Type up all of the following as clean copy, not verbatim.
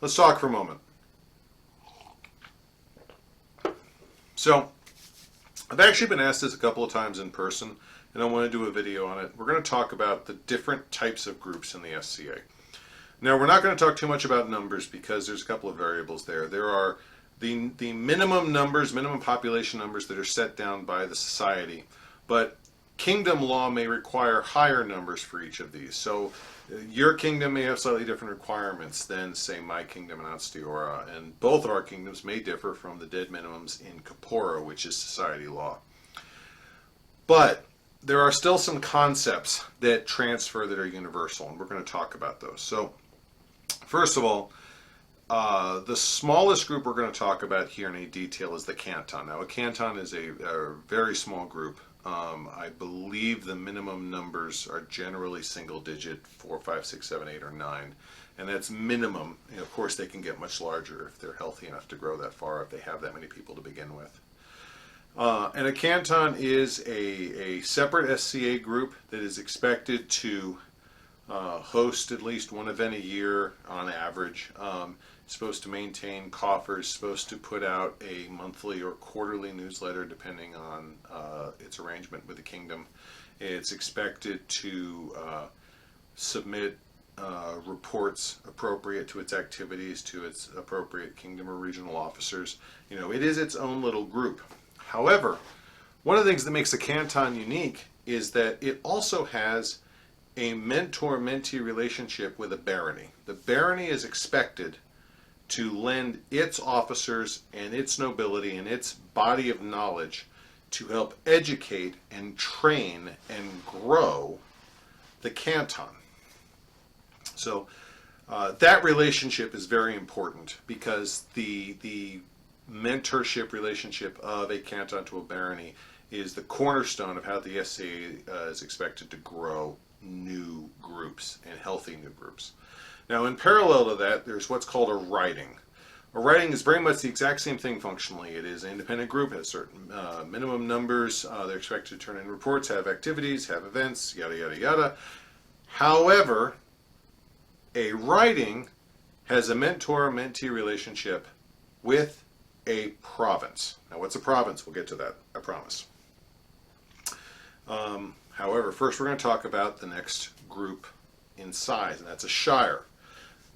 let's talk for a moment. So, I've actually been asked this a couple of times in person, and I want to do a video on it. We're going to talk about the different types of groups in the SCA. Now, we're not going to talk too much about numbers because there's a couple of variables there. There are the minimum numbers, minimum population numbers that are set down by the society, but kingdom law may require higher numbers for each of these. So your kingdom may have slightly different requirements than, say, my kingdom in Ansteora, and both of our kingdoms may differ from the dead minimums in Capora, which is society law. But there are still some concepts that transfer that are universal, and we're going to talk about those. So first of all, the smallest group we're going to talk about here in any detail is the canton. Now, a canton is a very small group. I believe the minimum numbers are generally single digit, 4, 5, 6, 7, 8, or 9. And that's minimum. And of course, they can get much larger if they're healthy enough to grow that far, if they have that many people to begin with. And a canton is a separate SCA group that is expected to host at least one event a year on average. Supposed to maintain coffers, supposed to put out a monthly or quarterly newsletter depending on its arrangement with the kingdom. It's expected to submit reports appropriate to its activities to its appropriate kingdom or regional officers. You know, it is its own little group. However, one of the things that makes a canton unique is that it also has a mentor-mentee relationship with a barony. The barony is expected to lend its officers and its nobility and its body of knowledge to help educate and train and grow the canton. So that relationship is very important because the mentorship relationship of a canton to a barony is the cornerstone of how the SCA is expected to grow new groups and healthy new groups. Now, in parallel to that, there's what's called a riding. A riding is very much the exact same thing functionally. It is an independent group, has certain minimum numbers. They're expected to turn in reports, have activities, have events, yada, yada, yada. However, a riding has a mentor-mentee relationship with a province. Now, what's a province? We'll get to that, I promise. However, first we're going to talk about the next group in size, and that's a shire.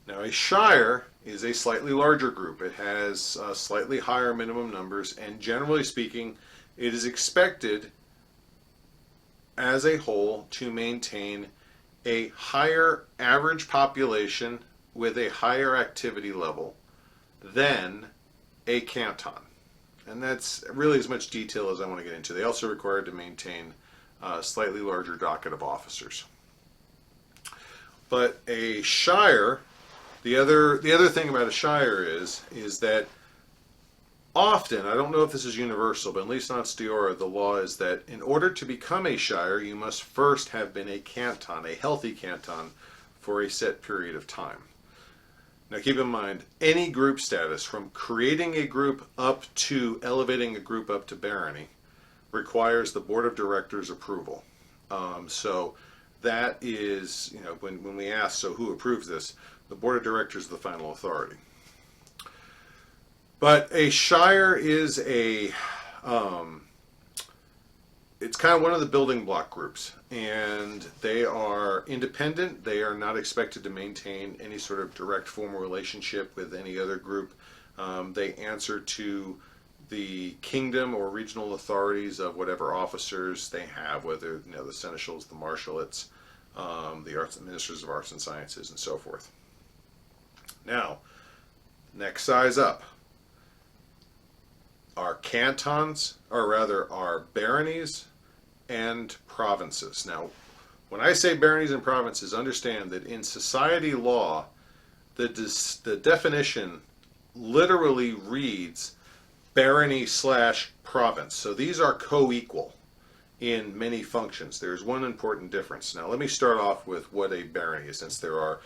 Now, a shire is a slightly larger group. It has slightly higher minimum numbers, and generally speaking, it is expected as a whole to maintain a higher average population with a higher activity level than a canton. And that's really as much detail as I want to get into. They also are required to maintain a slightly larger docket of officers. But a shire, the other thing about a shire is that often, I don't know if this is universal, but at least on Ansteora, the law is that in order to become a shire, you must first have been a canton, a healthy canton, for a set period of time. Now keep in mind, any group status, from creating a group up to elevating a group up to barony, requires the board of directors approval. So that is, you know, when we ask, so who approves this? The board of directors is the final authority. But a shire is it's kind of one of the building block groups, and they are independent. They are not expected to maintain any sort of direct formal relationship with any other group. They answer to the kingdom or regional authorities of whatever officers they have, whether, you know, the seneschals, the marshalates, the arts ministers of arts and sciences, and so forth. Now, next size up are cantons, or rather are baronies and provinces. Now, when I say baronies and provinces, understand that in society law, the definition literally reads barony / province. So these are co-equal in many functions. There's one important difference. Now, let me start off with what a barony is, since there are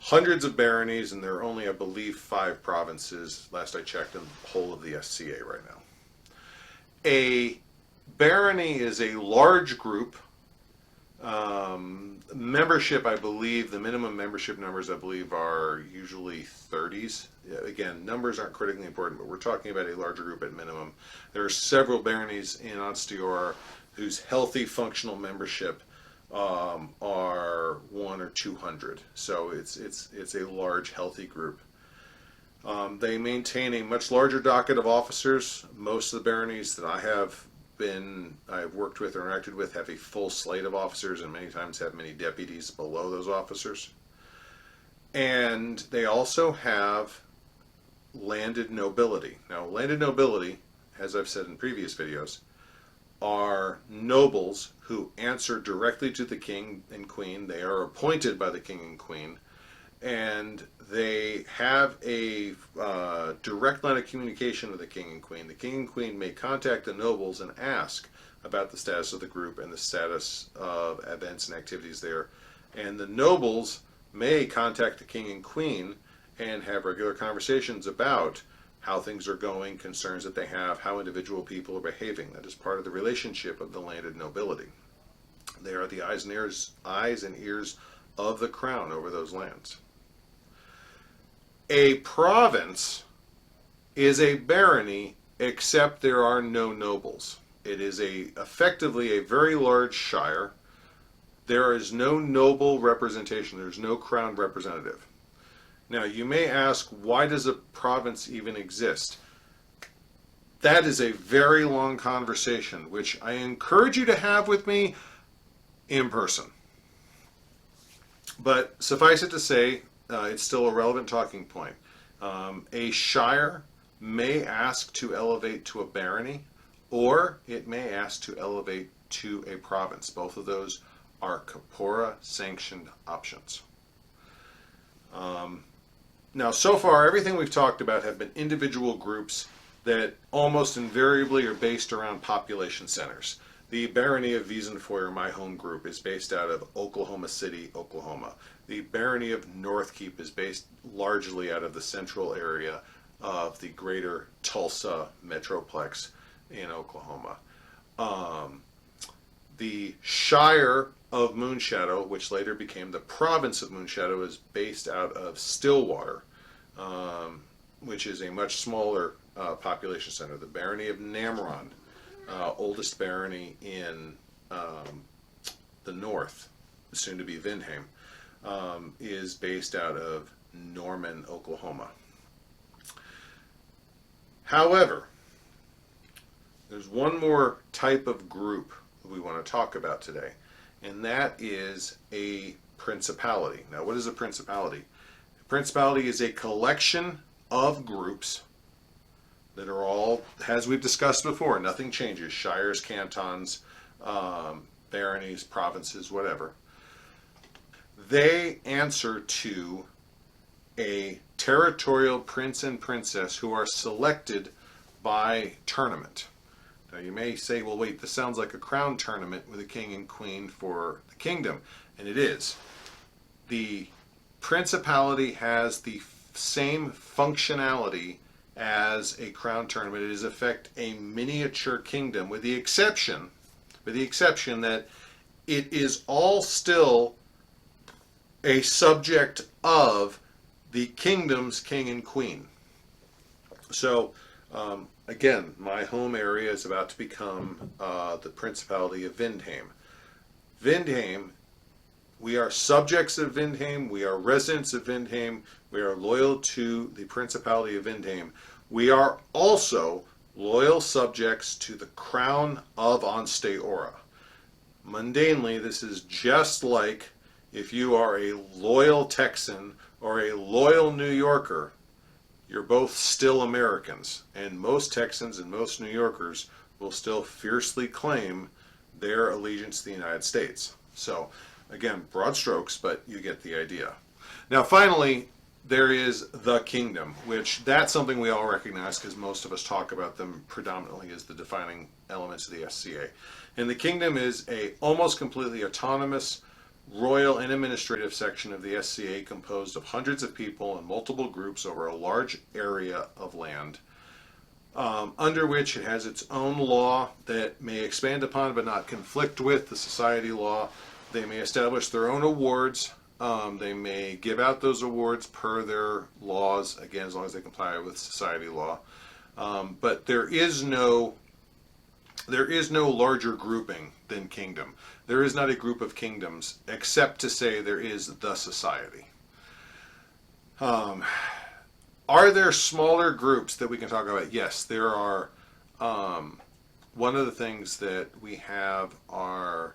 hundreds of baronies and there are only, I believe, 5 provinces, last I checked, in the whole of the SCA right now. A barony is a large group Membership, I believe, the minimum membership numbers, I believe, are usually 30s. Again, numbers aren't critically important, but we're talking about a larger group at minimum. There are several baronies in Onsteora whose healthy functional membership are 1 or 200. So it's a large, healthy group. They maintain a much larger docket of officers. Most of the baronies that I've worked with or interacted with have a full slate of officers, and many times have many deputies below those officers. And they also have landed nobility. Now, landed nobility, as I've said in previous videos, are nobles who answer directly to the king and queen. They are appointed by the king and queen, and they have a direct line of communication with the king and queen. The king and queen may contact the nobles and ask about the status of the group and the status of events and activities there. And the nobles may contact the king and queen and have regular conversations about how things are going, concerns that they have, how individual people are behaving. That is part of the relationship of the landed nobility. They are the eyes and ears of the crown over those lands. A province is a barony, except there are no nobles. It is effectively a very large shire. There is no noble representation. There's no crown representative. Now, you may ask, why does a province even exist? That is a very long conversation, which I encourage you to have with me in person. But suffice it to say, it's still a relevant talking point. A shire may ask to elevate to a barony, or it may ask to elevate to a province. Both of those are corpora sanctioned options. Now, so far, everything we've talked about have been individual groups that almost invariably are based around population centers. The Barony of Wiesenfeuer, my home group, is based out of Oklahoma City, Oklahoma. The Barony of Northkeep is based largely out of the central area of the greater Tulsa metroplex in Oklahoma. The Shire of Moonshadow, which later became the province of Moonshadow, is based out of Stillwater, which is a much smaller population center. The Barony of Namron, oldest barony in the north, soon to be Windheim, is based out of Norman, Oklahoma. However, there's one more type of group that we want to talk about today, and that is a principality. Now, what is a principality? A principality is a collection of groups that are all, as we've discussed before, nothing changes. Shires, cantons, baronies, provinces, whatever. They answer to a territorial prince and princess who are selected by tournament. Now, you may say, well, wait, this sounds like a crown tournament with a king and queen for the kingdom. And it is. The principality has the same functionality as a crown tournament. It is, in effect, a miniature kingdom, with the exception that it is all still a subject of the kingdom's king and queen. So, again, my home area is about to become the Principality of Windheim. Windheim, we are subjects of Windheim, we are residents of Windheim, we are loyal to the Principality of Windheim. We are also loyal subjects to the Crown of Onsteora. Mundanely, this is just like if you are a loyal Texan or a loyal New Yorker. You're both still Americans, and most Texans and most New Yorkers will still fiercely claim their allegiance to the United States. So, again, broad strokes, but you get the idea. Now, finally, there is the kingdom, which that's something we all recognize because most of us talk about them predominantly as the defining elements of the SCA. And the kingdom is a almost completely autonomous royal and administrative section of the SCA composed of hundreds of people and multiple groups over a large area of land, under which it has its own law that may expand upon but not conflict with the society law. They may establish their own awards. They may give out those awards per their laws, again, as long as they comply with society law. But there is no larger grouping than kingdom. There is not a group of kingdoms, except to say there is the society. Are there smaller groups that we can talk about? Yes, there are. One of the things that we have are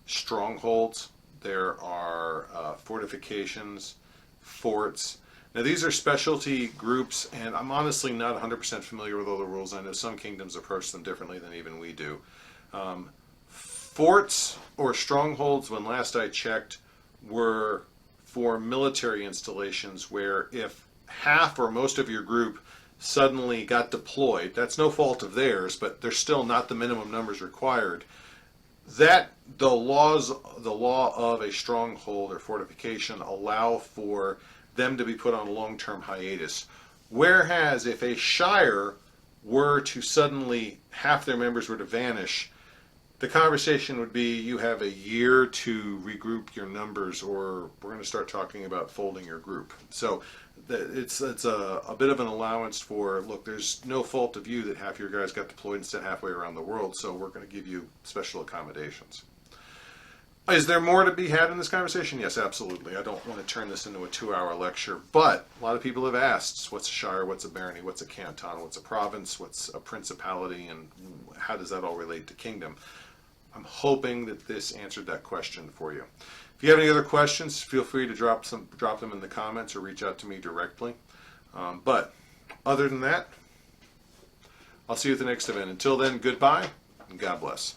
strongholds. There are fortifications, forts. Now these are specialty groups, and I'm honestly not 100% familiar with all the rules. I know some kingdoms approach them differently than even we do. Forts or strongholds, when last I checked, were for military installations where if half or most of your group suddenly got deployed, that's no fault of theirs, but they're still not the minimum numbers required. That the law of a stronghold or fortification allow for them to be put on a long-term hiatus. Whereas if a shire were to suddenly, half their members were to vanish, the conversation would be you have a year to regroup your numbers, or we're going to start talking about folding your group. So it's a bit of an allowance for, look, there's no fault of you that half your guys got deployed and sent halfway around the world, so we're going to give you special accommodations. Is there more to be had in this conversation? Yes, absolutely. I don't want to turn this into a 2-hour lecture, but a lot of people have asked, what's a shire, what's a barony, what's a canton, what's a province, what's a principality, and how does that all relate to kingdom? I'm hoping that this answered that question for you. If you have any other questions, feel free to drop them in the comments or reach out to me directly. But other than that, I'll see you at the next event. Until then, goodbye and God bless.